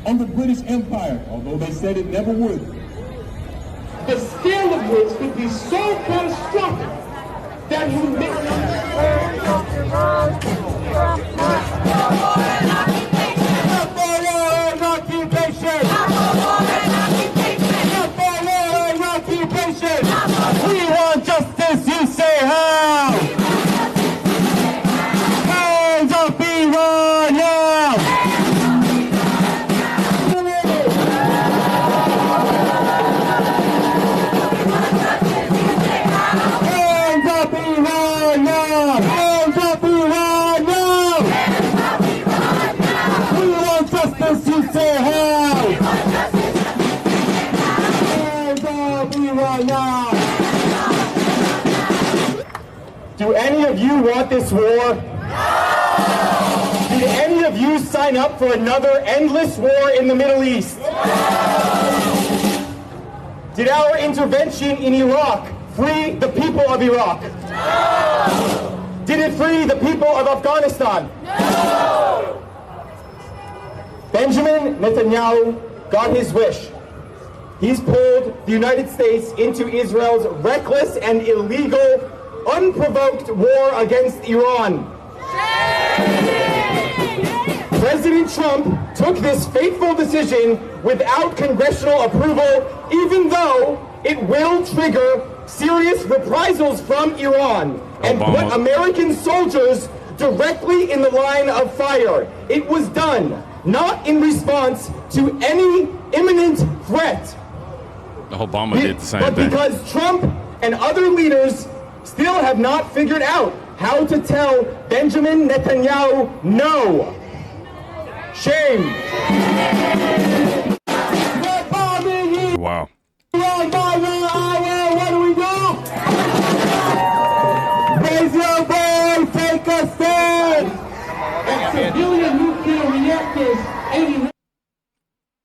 on the British Empire, although they said it never would. The scale of which could be so catastrophic that humanity... We want justice, you say how? Hands up, Iran, now! Hands up, Iran, now! Hands up, Iran, now! We want justice, you say how? Hands up, Iran, now! Do any of you want this war? No! Did any of you sign up for another endless war in the Middle East? No! Did our intervention in Iraq free the people of Iraq? No! Did it free the people of Afghanistan? No! Benjamin Netanyahu got his wish. He's pulled the United States into Israel's reckless and illegal unprovoked war against Iran. President Trump took this fateful decision without congressional approval, even though it will trigger serious reprisals from Iran and put American soldiers directly in the line of fire. It was done not in response to any imminent threat. Obama did the same thing. But because Trump and other leaders still have not figured out how to tell Benjamin Netanyahu no. Shame. Wow. What do we do? Raise your voice, take a stand. And civilian nuclear reactors 80...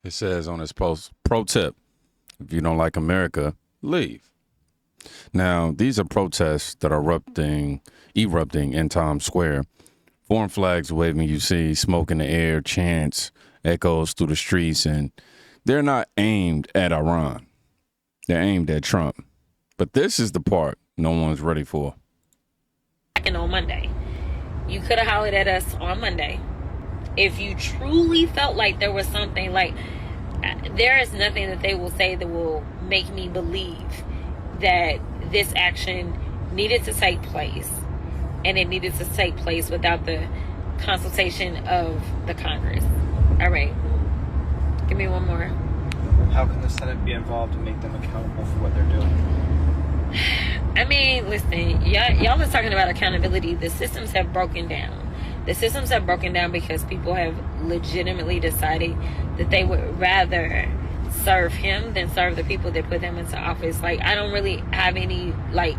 It says on his post, pro tip, if you don't like America, leave. Now, these are protests that are erupting in Times Square. Foreign flags waving, you see smoke in the air, chants, echoes through the streets, and they're not aimed at Iran. They're aimed at Trump. But this is the part no one's ready for. And on Monday, you could have hollered at us on Monday. If you truly felt like there was something, like, there is nothing that they will say that will make me believe that this action needed to take place, and it needed to take place without the consultation of the Congress. All right, give me one more. How can the Senate be involved and make them accountable for what they're doing? I mean, listen, y'all are talking about accountability. The systems have broken down. The systems have broken down because people have legitimately decided that they would rather serve him than serve the people that put them into office. Like, I don't really have any, like,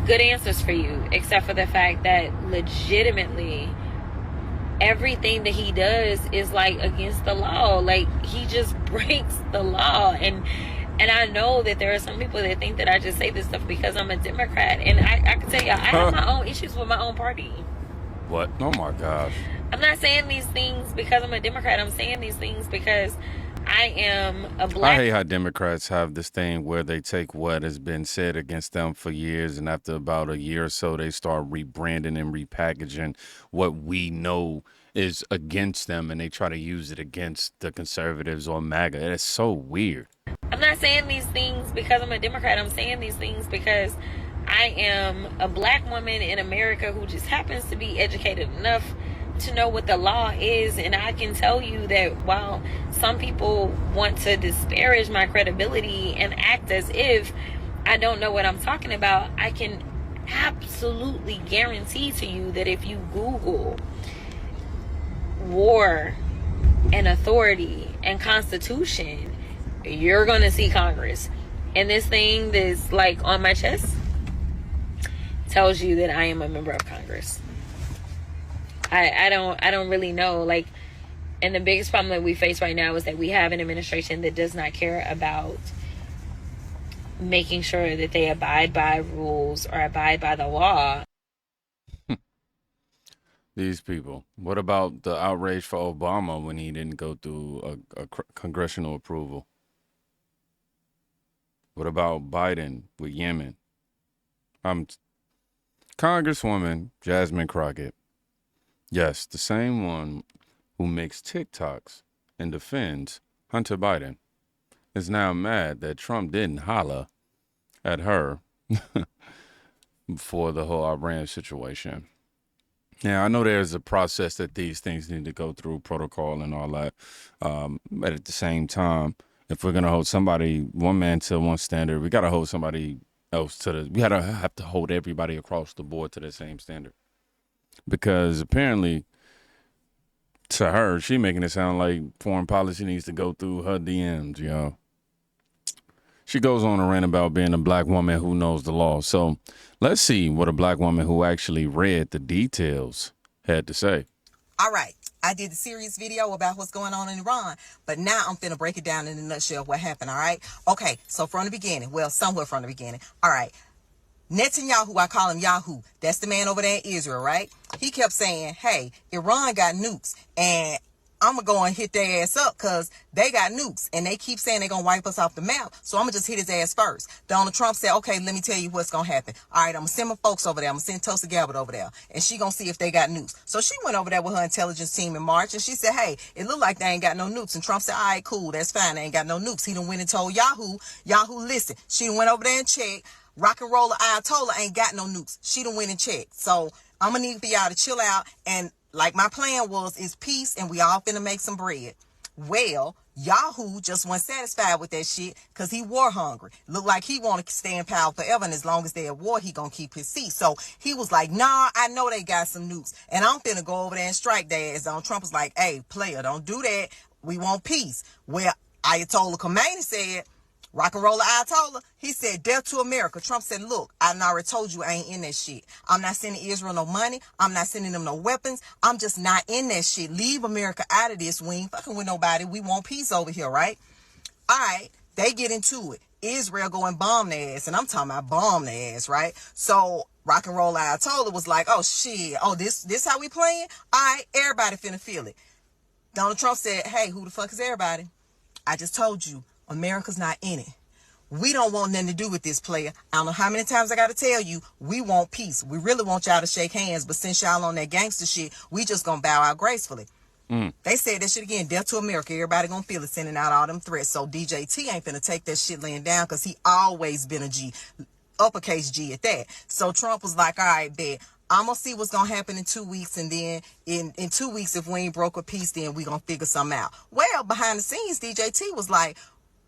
good answers for you, except for the fact that legitimately everything that he does is, like, against the law. Like, he just breaks the law. And I know that there are some people that think that I just say this stuff because I'm a Democrat. And I can tell you, I have my own issues with my own party. What? Oh my gosh. I'm not saying these things because I'm a Democrat. I'm saying these things because I am a black... I hate how Democrats have this thing where they take what has been said against them for years, and after about a year or so, they start rebranding and repackaging what we know is against them, and they try to use it against the conservatives or MAGA. It's so weird. I'm not saying these things because I'm a Democrat. I'm saying these things because I am a black woman in America who just happens to be educated enough to know what the law is. And I can tell you that while some people want to disparage my credibility and act as if I don't know what I'm talking about, I can absolutely guarantee to you that if you Google war and authority and constitution, you're going to see Congress. And this thing that's like on my chest tells you that I am a member of Congress. I don't really know. Like, and the biggest problem that we face right now is that we have an administration that does not care about making sure that they abide by rules or abide by the law. these people? What about the outrage for Obama when he didn't go through a congressional approval? What about Biden with Yemen? Congresswoman Jasmine Crockett. Yes, the same one who makes TikToks and defends Hunter Biden is now mad that Trump didn't holler at her for the whole Iran situation. Now, I know there's a process that these things need to go through, protocol and all that. But at the same time, if we're going to hold somebody, one man to one standard, we got to hold somebody else we got to have to hold everybody across the board to the same standard. Because apparently, to her, she making it sound like foreign policy needs to go through her DMs, yo. She goes on a rant about being a black woman who knows the law. So let's see what a black woman who actually read the details had to say. All right. I did a serious video about what's going on in Iran, but now I'm finna break it down in a nutshell what happened, all right? Okay, so from the beginning, well, somewhere from the beginning. All right. Netanyahu, I call him Yahoo. That's the man over there in Israel, right? He kept saying, hey, Iran got nukes, and I'm going to go and hit their ass up because they got nukes, and they keep saying they're going to wipe us off the map, so I'm going to just hit his ass first. Donald Trump said, okay, let me tell you what's going to happen. All right, I'm going to send my folks over there. I'm going to send Tulsi Gabbard over there, and she going to see if they got nukes. So she went over there with her intelligence team in March, and she said, hey, it look like they ain't got no nukes. And Trump said, all right, cool, that's fine. They ain't got no nukes. He done went and told Yahoo, listen. She done went over there and checked. Rock and roller Ayatollah ain't got no nukes. She done went and checked. So I'm going to need for y'all to chill out. And like my plan was, is peace and we all finna make some bread. Well, Yahoo just wasn't satisfied with that shit because he war hungry. Looked like he want to stay in power forever, and as long as they at war, he gonna keep his seat. So he was like, nah, I know they got some nukes, and I'm finna go over there and strike their ass. Donald Trump was like, hey, player, don't do that. We want peace. Well, Ayatollah Khomeini said, rock and roller Ayatollah, he said, death to America. Trump said, look, I already told you I ain't in that shit. I'm not sending Israel no money. I'm not sending them no weapons. I'm just not in that shit. Leave America out of this. We ain't fucking with nobody. We want peace over here, right? All right, they get into it. Israel go and bomb their ass, and I'm talking about bomb their ass, right? So rock and roll Ayatollah was like, oh shit, oh this how we playing? All right, everybody finna feel it. Donald Trump said, hey, who the fuck is everybody? I just told you, America's not in it. We don't want nothing to do with this, player. I don't know how many times I got to tell you, we want peace. We really want y'all to shake hands, but since y'all on that gangster shit, we just gonna bow out gracefully. They said that shit again, death to America. Everybody gonna feel it, sending out all them threats. So DJT ain't finna take that shit laying down because he always been a G, uppercase G at that. So Trump was like, all right, bet. I'm going to see what's going to happen in 2 weeks. And then in 2 weeks, if we ain't broke a peace, then we going to figure something out. Well, behind the scenes, DJT was like,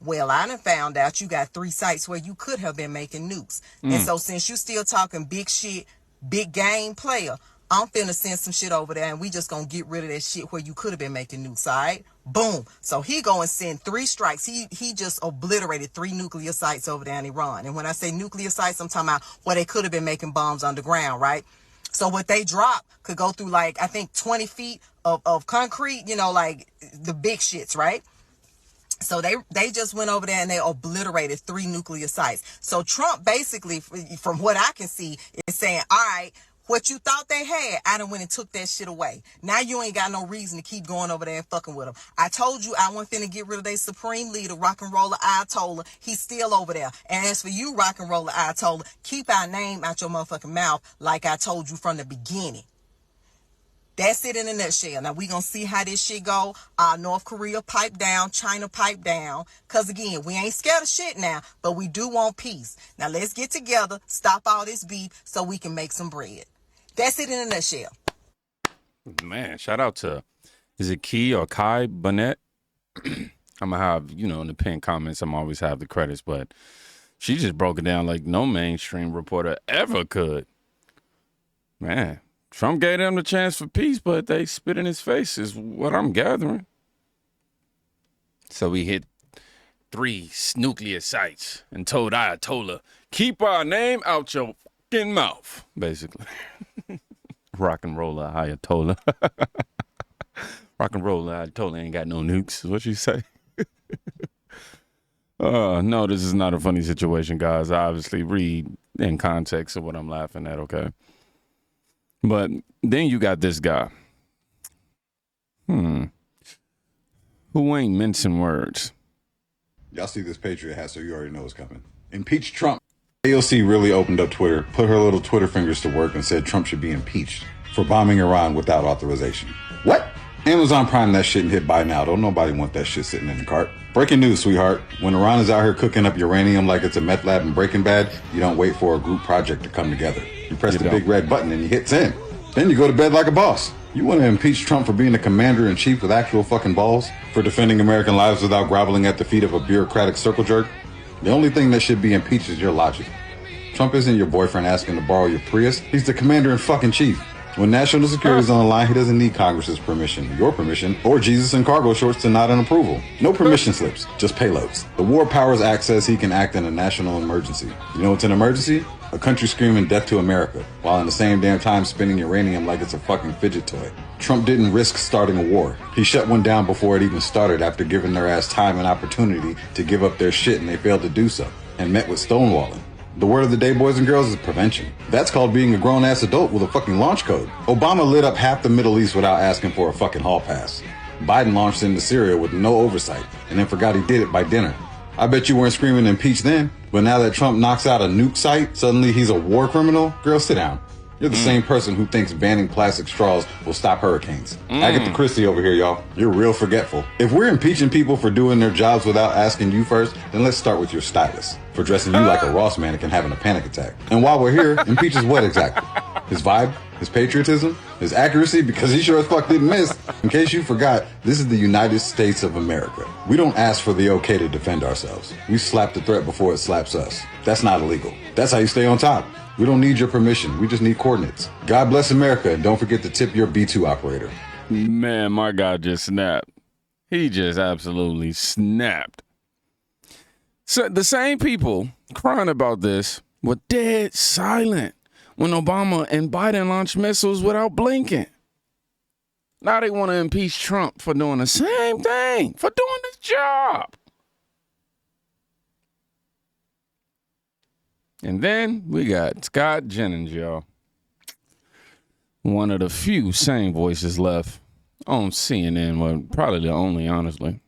well, I done found out you got 3 sites where you could have been making nukes. And so since you still talking big shit, big game player, I'm finna send some shit over there and we just gonna get rid of that shit where you could have been making nukes, all right? Boom. So he go and send 3 strikes. He just obliterated 3 nuclear sites over there in Iran. And when I say nuclear sites, I'm talking about where they could have been making bombs underground, right? So what they drop could go through like, I think 20 feet of concrete, you know, like the big shits, right? So they just went over there and they obliterated 3 nuclear sites. So Trump basically, from what I can see, is saying, all right, what you thought they had, I done went and took that shit away. Now you ain't got no reason to keep going over there and fucking with them. I told you I wasn't finna get rid of their supreme leader, rock and roller Ayatollah. He's still over there. And as for you, rock and roller Ayatollah, keep our name out your motherfucking mouth like I told you from the beginning. That's it in a nutshell. Now, we going to see how this shit go. North Korea pipe down. China pipe down. Because, again, we ain't scared of shit now, but we do want peace. Now, let's get together, stop all this beef so we can make some bread. That's it in a nutshell. Man, shout out to, is it Key or Kai Burnett? I'm going to have, you know, in the pinned comments, I'm always have the credits, but she just broke it down like no mainstream reporter ever could. Man. Trump gave them the chance for peace, but they spit in his face is what I'm gathering. So he hit 3 nuclear sites and told Ayatollah, keep our name out your fucking mouth, basically. Rock and roller Ayatollah. Rock and roller Ayatollah ain't got no nukes, is what you say. No, this is not a funny situation, guys. I obviously read in context of what I'm laughing at, okay? But then you got this guy. Who ain't mincing words. Y'all see this Patriot hat, so you already know what's coming. Impeach Trump. AOC really opened up Twitter, put her little Twitter fingers to work, and said Trump should be impeached for bombing Iran without authorization. What? Amazon Prime that shit and hit buy now. Don't nobody want that shit sitting in the cart. Breaking news, sweetheart. When Iran is out here cooking up uranium like it's a meth lab in Breaking Bad, you don't wait for a group project to come together. You press the big red button and you hit send. Then you go to bed like a boss. You want to impeach Trump for being the commander-in-chief with actual fucking balls? For defending American lives without groveling at the feet of a bureaucratic circle jerk? The only thing that should be impeached is your logic. Trump isn't your boyfriend asking to borrow your Prius. He's the commander-in-fucking-chief. When national security is on the line, he doesn't need Congress's permission, your permission, or Jesus in cargo shorts to nod an approval. No permission slips, just payloads. The War Powers Act says he can act in a national emergency. You know what's an emergency? A country screaming death to America, while in the same damn time spinning uranium like it's a fucking fidget toy. Trump didn't risk starting a war. He shut one down before it even started after giving their ass time and opportunity to give up their shit, and they failed to do so, and met with stonewalling. The word of the day, boys and girls, is prevention. That's called being a grown-ass adult with a fucking launch code. Obama lit up half the Middle East without asking for a fucking hall pass. Biden launched into Syria with no oversight, and then forgot he did it by dinner. I bet you weren't screaming impeach then, but now that Trump knocks out a nuke site, suddenly he's a war criminal? Girl, sit down. You're the same person who thinks banning plastic straws will stop hurricanes. Agatha Christie over here, y'all. You're real forgetful. If we're impeaching people for doing their jobs without asking you first, then let's start with your stylist for dressing you like a Ross mannequin having a panic attack. And while we're here, impeach is what exactly? His vibe? His patriotism? His accuracy? Because he sure as fuck didn't miss. In case you forgot, this is the United States of America. We don't ask for the okay to defend ourselves. We slap the threat before it slaps us. That's not illegal. That's how you stay on top. We don't need your permission. We just need coordinates. God bless America, and don't forget to tip your B-2 operator. Man, my guy just snapped. He just absolutely snapped. So the same people crying about this were dead silent when Obama and Biden launched missiles without blinking. Now they want to impeach Trump for doing the same thing, for doing his job. And then we got Scott Jennings, y'all. One of the few sane voices left on CNN, well, probably the only, honestly.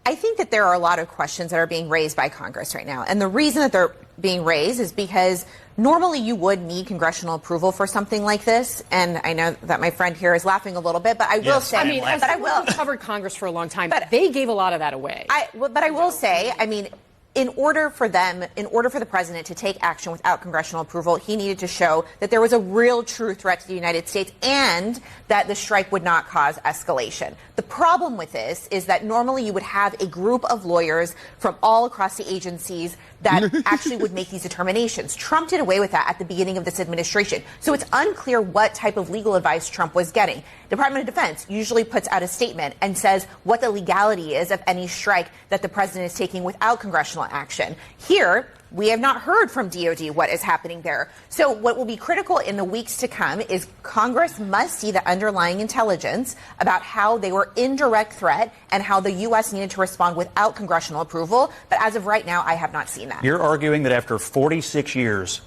I think that there are a lot of questions that are being raised by Congress right now. And the reason that they're being raised is because normally you would need congressional approval for something like this. And I know that my friend here is laughing a little bit, but I will say, I mean, but I will covered Congress for a long time, but they gave a lot of that away. But I will say, I mean, in order for the president to take action without congressional approval, he needed to show that there was a real true threat to the United States and that the strike would not cause escalation. The problem with this is that normally you would have a group of lawyers from all across the agencies that actually would make these determinations. Trump did away with that at the beginning of this administration. So it's unclear what type of legal advice Trump was getting. Department of Defense usually puts out a statement and says what the legality is of any strike that the president is taking without congressional action. Here, we have not heard from DOD what is happening there. So what will be critical in the weeks to come is Congress must see the underlying intelligence about how they were in direct threat and how the U.S. needed to respond without congressional approval. But as of right now, I have not seen that. You're arguing that after 46 years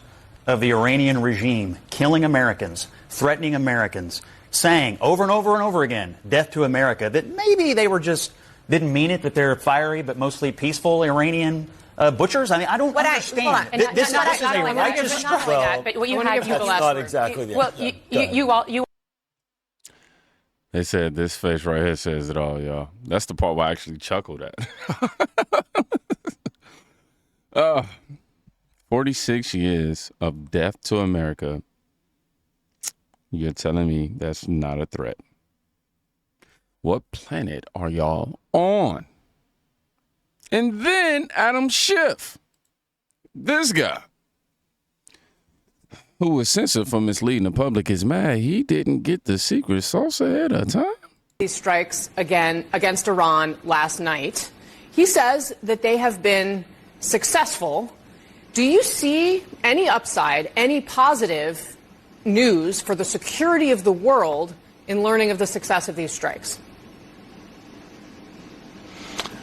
of the Iranian regime killing Americans, threatening Americans, saying over and over and over again, death to America, that maybe they were just didn't mean it, that they're fiery but mostly peaceful Iranian butchers? I mean, I don't understand. This is a righteous strike. Well, but what you had people ask not exactly the well, you They said this face right here says it all, y'all. That's the part where I actually chuckled at. 46 years of death to America. You're telling me that's not a threat? What planet are y'all on? And then Adam Schiff, this guy, who was censored for misleading the public, is mad he didn't get the secret sauce ahead of time. these strikes again against Iran last night. He says that they have been successful. Do you see any upside, any positive news for the security of the world in learning of the success of these strikes?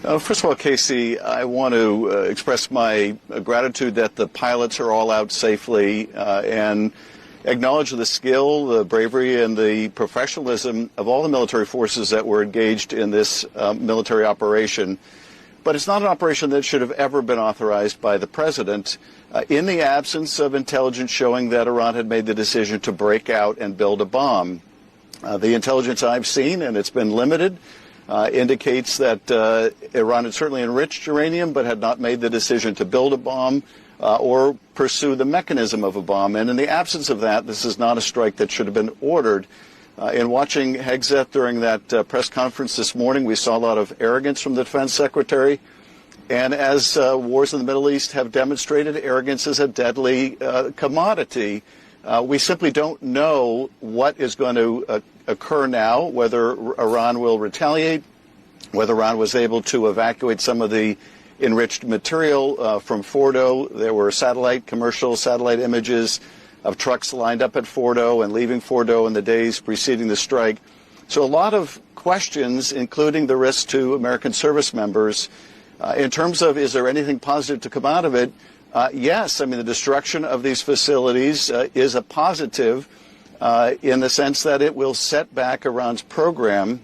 First of all, Casey, I want to express my gratitude that the pilots are all out safely and acknowledge the skill, the bravery, and the professionalism of all the military forces that were engaged in this military operation. But it's not an operation that should have ever been authorized by the president in the absence of intelligence showing that Iran had made the decision to break out and build a bomb. The intelligence I've seen, and it's been limited, indicates that Iran had certainly enriched uranium but had not made the decision to build a bomb or pursue the mechanism of a bomb. And in the absence of that, this is not a strike that should have been ordered. In watching Hegseth during that press conference this morning, we saw a lot of arrogance from the defense secretary. And as wars in the Middle East have demonstrated, arrogance is a deadly commodity. We simply don't know what is going to occur now, whether Iran will retaliate, whether Iran was able to evacuate some of the enriched material from Fordo. There were commercial satellite images of trucks lined up at Fordo and leaving Fordo in the days preceding the strike. So a lot of questions, including the risk to American service members. In terms of, is there anything positive to come out of it? Yes. I mean, the destruction of these facilities is a positive in the sense that it will set back Iran's program.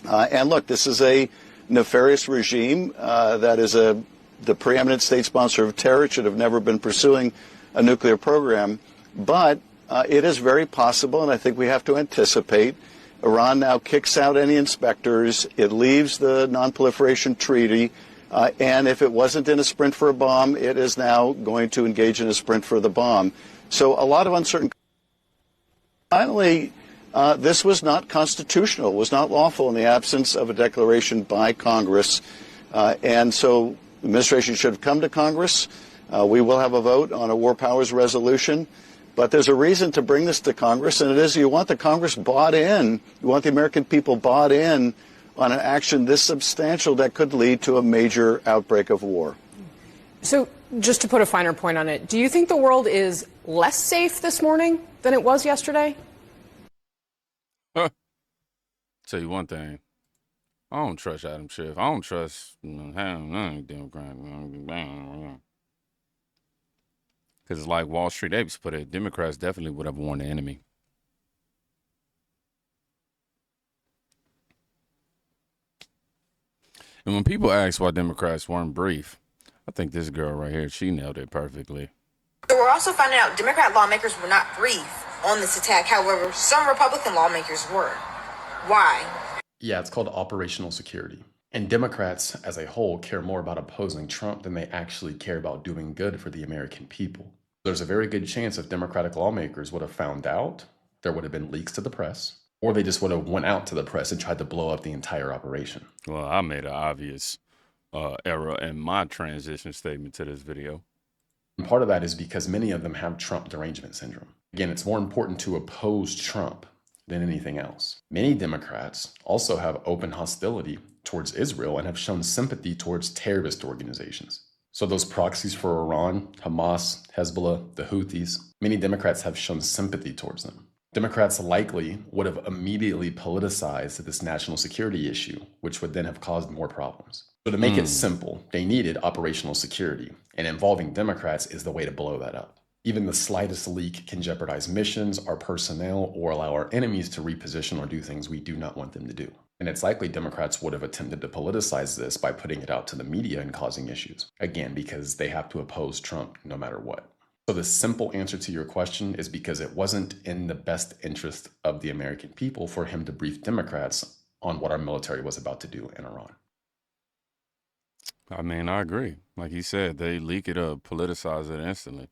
And look, this is a nefarious regime that is the preeminent state sponsor of terror. It should have never been pursuing a nuclear program. But it is very possible, and I think we have to anticipate, Iran now kicks out any inspectors. It leaves the non-proliferation treaty. And if it wasn't in a sprint for a bomb, it is now going to engage in a sprint for the bomb. So a lot of uncertainty. Finally, this was not constitutional, was not lawful in the absence of a declaration by Congress. And so the administration should have come to Congress. We will have a vote on a war powers resolution. But there's a reason to bring this to Congress, and it is you want the Congress bought in. You want the American people bought in on an action this substantial that could lead to a major outbreak of war. So just to put a finer point on it, do you think the world is less safe this morning than it was yesterday? Tell you one thing. I don't trust Adam Schiff. I don't trust Democrat. Because it's like Wall Street apes put it, Democrats definitely would have warned the enemy. And when people ask why Democrats weren't brief, I think this girl right here, she nailed it perfectly. So we're also finding out Democrat lawmakers were not brief on this attack. However, some Republican lawmakers were. Why? Yeah, it's called operational security. And Democrats as a whole care more about opposing Trump than they actually care about doing good for the American people. There's a very good chance if Democratic lawmakers would have found out, there would have been leaks to the press, or they just would have went out to the press and tried to blow up the entire operation. Well, I made an obvious error in my transition statement to this video. And part of that is because many of them have Trump derangement syndrome. Again, it's more important to oppose Trump than anything else. Many Democrats also have open hostility towards Israel and have shown sympathy towards terrorist organizations. So those proxies for Iran, Hamas, Hezbollah, the Houthis, many Democrats have shown sympathy towards them. Democrats likely would have immediately politicized this national security issue, which would then have caused more problems. So to make it simple, they needed operational security, and involving Democrats is the way to blow that up. Even the slightest leak can jeopardize missions, our personnel, or allow our enemies to reposition or do things we do not want them to do. And it's likely Democrats would have attempted to politicize this by putting it out to the media and causing issues. Again, because they have to oppose Trump no matter what. So the simple answer to your question is because it wasn't in the best interest of the American people for him to brief Democrats on what our military was about to do in Iran. I mean, I agree. Like he said, they leak it up, politicize it instantly.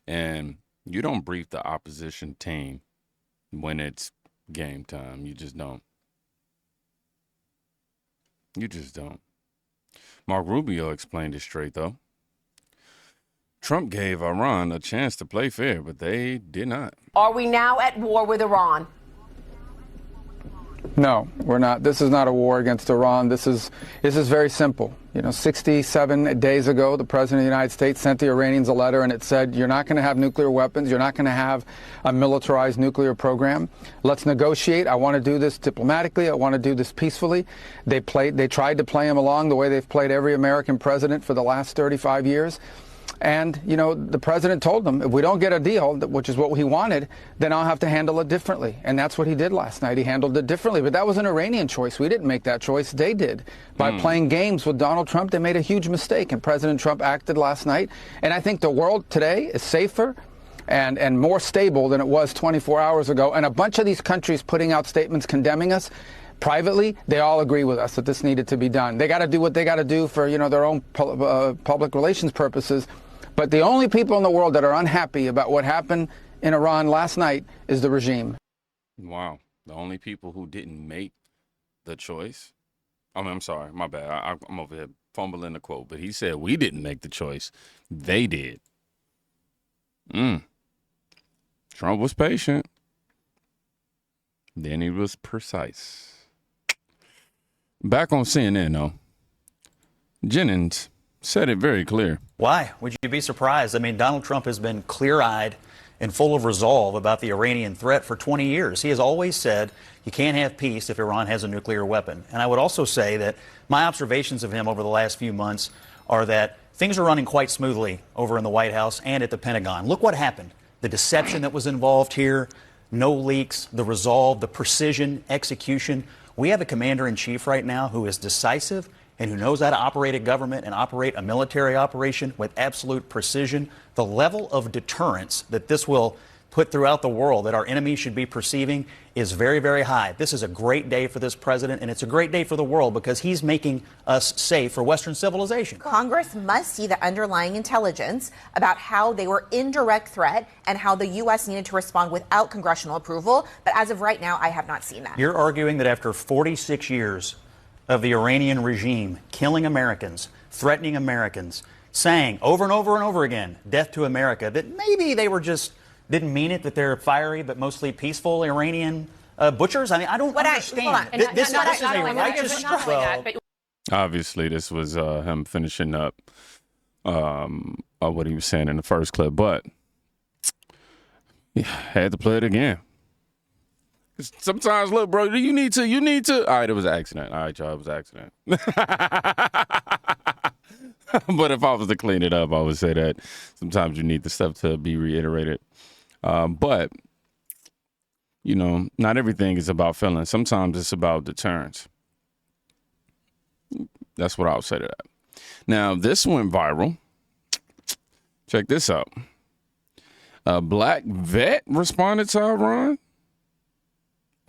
And you don't brief the opposition team when it's game time. You just don't. You just don't. Mark Rubio explained it straight, though. Trump gave Iran a chance to play fair, but they did not. Are we now at war with Iran? No, we're not. This is not a war against Iran. This is very simple. 67 days ago, the President of the United States sent the Iranians a letter, and it said, you're not going to have nuclear weapons. You're not going to have a militarized nuclear program. Let's negotiate. I want to do this diplomatically. I want to do this peacefully. They tried to play him along the way they've played every American president for the last 35 years. And, you know, the president told them, if we don't get a deal, which is what he wanted, then I'll have to handle it differently. And that's what he did last night. He handled it differently. But that was an Iranian choice. We didn't make that choice. They did. By playing games with Donald Trump, they made a huge mistake. And President Trump acted last night. And I think the world today is safer and more stable than it was 24 hours ago. And a bunch of these countries putting out statements condemning us privately, they all agree with us that this needed to be done. They got to do what they got to do for, you know, their own public relations purposes. But the only people in the world that are unhappy about what happened in Iran last night is the regime. Wow. The only people who didn't make the choice. I mean, I'm sorry, my bad. I'm over here fumbling the quote, but he said we didn't make the choice. They did. Trump was patient. Then he was precise. Back on CNN, though, Jennings said it very clear. Why would you be surprised? I mean, Donald Trump has been clear-eyed and full of resolve about the Iranian threat for 20 years. He has always said you can't have peace if Iran has a nuclear weapon. And I would also say that my observations of him over the last few months are that things are running quite smoothly over in the White House and at the Pentagon. Look what happened. The deception that was involved here, no leaks, the resolve, the precision, execution. We have a commander-in-chief right now who is decisive and who knows how to operate a government and operate a military operation with absolute precision. The level of deterrence that this will put throughout the world that our enemies should be perceiving is very, very high. This is a great day for this president, and it's a great day for the world because he's making us safe for Western civilization. Congress must see the underlying intelligence about how they were in direct threat and how the U.S. needed to respond without congressional approval. But as of right now, I have not seen that. You're arguing that after 46 years of the Iranian regime killing Americans, threatening Americans, saying over and over and over again, death to America, that maybe they were just didn't mean it, that they're fiery but mostly peaceful Iranian butchers? I mean, I don't understand. This is a righteous struggle. Obviously, this was him finishing up what he was saying in the first clip, but yeah, had to play it again. Sometimes, look, bro, you need to. All right, it was an accident. All right, y'all, it was an accident. But if I was to clean it up, I would say that sometimes you need the stuff to be reiterated. But, you know, not everything is about feelings. Sometimes it's about deterrence. That's what I'll say to that. Now, this went viral. Check this out. A black vet responded to Iran.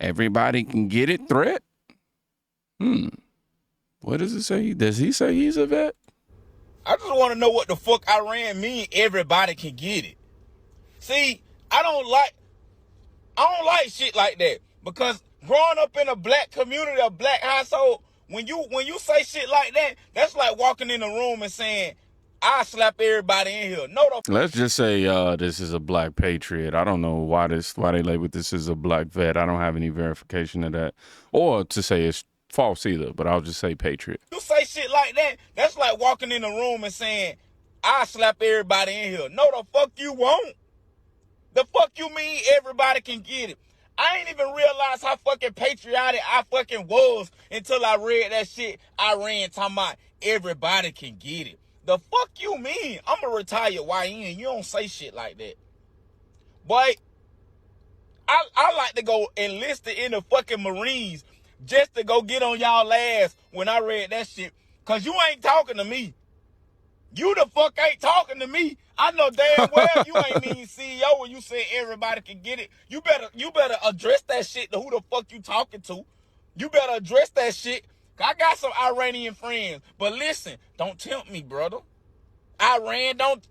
Everybody can get it threat. What does it say? Does he say he's a vet? I just want to know what the fuck Iran mean everybody can get it. See, I don't like shit like that. Because growing up in a black community, a black household, when you say shit like that, that's like walking in a room and saying, I slap everybody in here. No, let's just say this is a black patriot. I don't know why they label this as a black vet. I don't have any verification of that. Or to say it's false either, but I'll just say patriot. You say shit like that, that's like walking in a room and saying, I slap everybody in here. No, the fuck you won't. The fuck you mean everybody can get it? I ain't even realized how fucking patriotic I fucking was until I read that shit Iran talking about everybody can get it. The fuck you mean? I'm a retired YN. You don't say shit like that. Boy, I like to go enlisted in the fucking Marines just to go get on y'all ass when I read that shit. Cause you ain't talking to me. You the fuck ain't talking to me. I know damn well you ain't mean CEO when you say everybody can get it. You better address that shit to who the fuck you talking to. You better address that shit. I got some Iranian friends. But listen, don't tempt me, brother. Iran, don't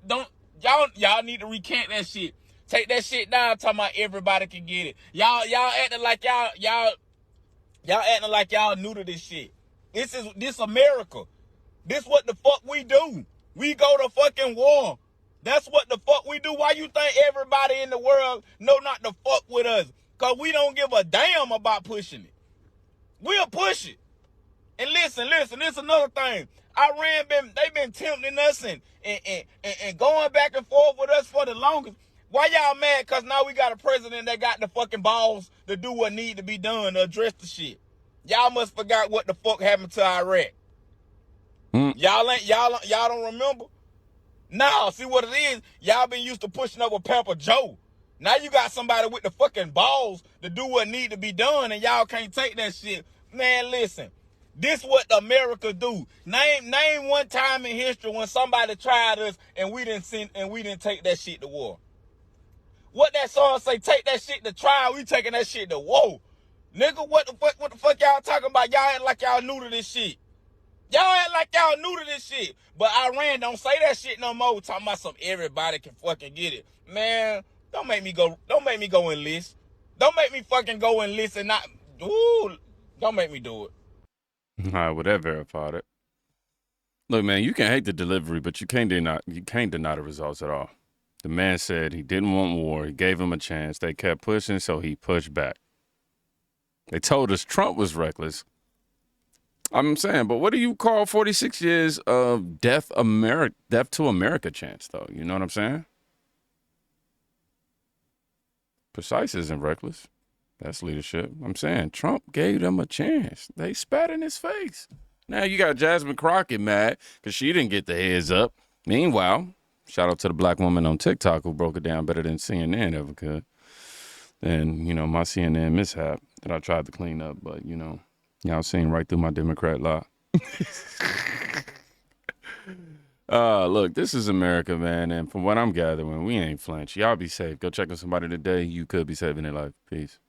y'all need to recant that shit. Take that shit down talking about everybody can get it. Y'all acting like y'all acting like y'all new to this shit. This America. This what the fuck we do. We go to fucking war. That's what the fuck we do. Why you think everybody in the world know not to fuck with us? Cause we don't give a damn about pushing it. We'll push it. And listen, this another thing. Iran they been tempting us and going back and forth with us for the longest. Why y'all mad? Cause now we got a president that got the fucking balls to do what need to be done to address the shit. Y'all must forgot what the fuck happened to Iraq. Y'all don't remember? Now, see what it is? Y'all been used to pushing up with Pepper Joe. Now you got somebody with the fucking balls to do what need to be done, and y'all can't take that shit. Man, listen. This what America do. Name one time in history when somebody tried us and we didn't take that shit to war. What that song say? Take that shit to trial. We taking that shit to war. Nigga, what the fuck y'all talking about? Y'all act like y'all new to this shit. Y'all act like y'all new to this shit. But Iran don't say that shit no more. Talking about some everybody can fucking get it. Man, don't make me go enlist. Don't make me fucking go enlist and not. Ooh, don't make me do it. All right, well, that verified it. Look, man, you can hate the delivery, but you can't deny the results at all. The man said he didn't want war. He gave him a chance. They kept pushing, so he pushed back. They told us Trump was reckless. I'm saying, but what do you call 46 years of death to America chance, though? You know what I'm saying? Precise isn't reckless. That's leadership. I'm saying Trump gave them a chance. They spat in his face. Now you got Jasmine Crockett mad because she didn't get the heads up. Meanwhile, shout out to the black woman on TikTok who broke it down better than CNN ever could. And, you know, my CNN mishap that I tried to clean up. But, you know, y'all seen right through my Democrat lie. Look, this is America, man. And from what I'm gathering, we ain't flinch. Y'all be safe. Go check on somebody today. You could be saving their life. Peace.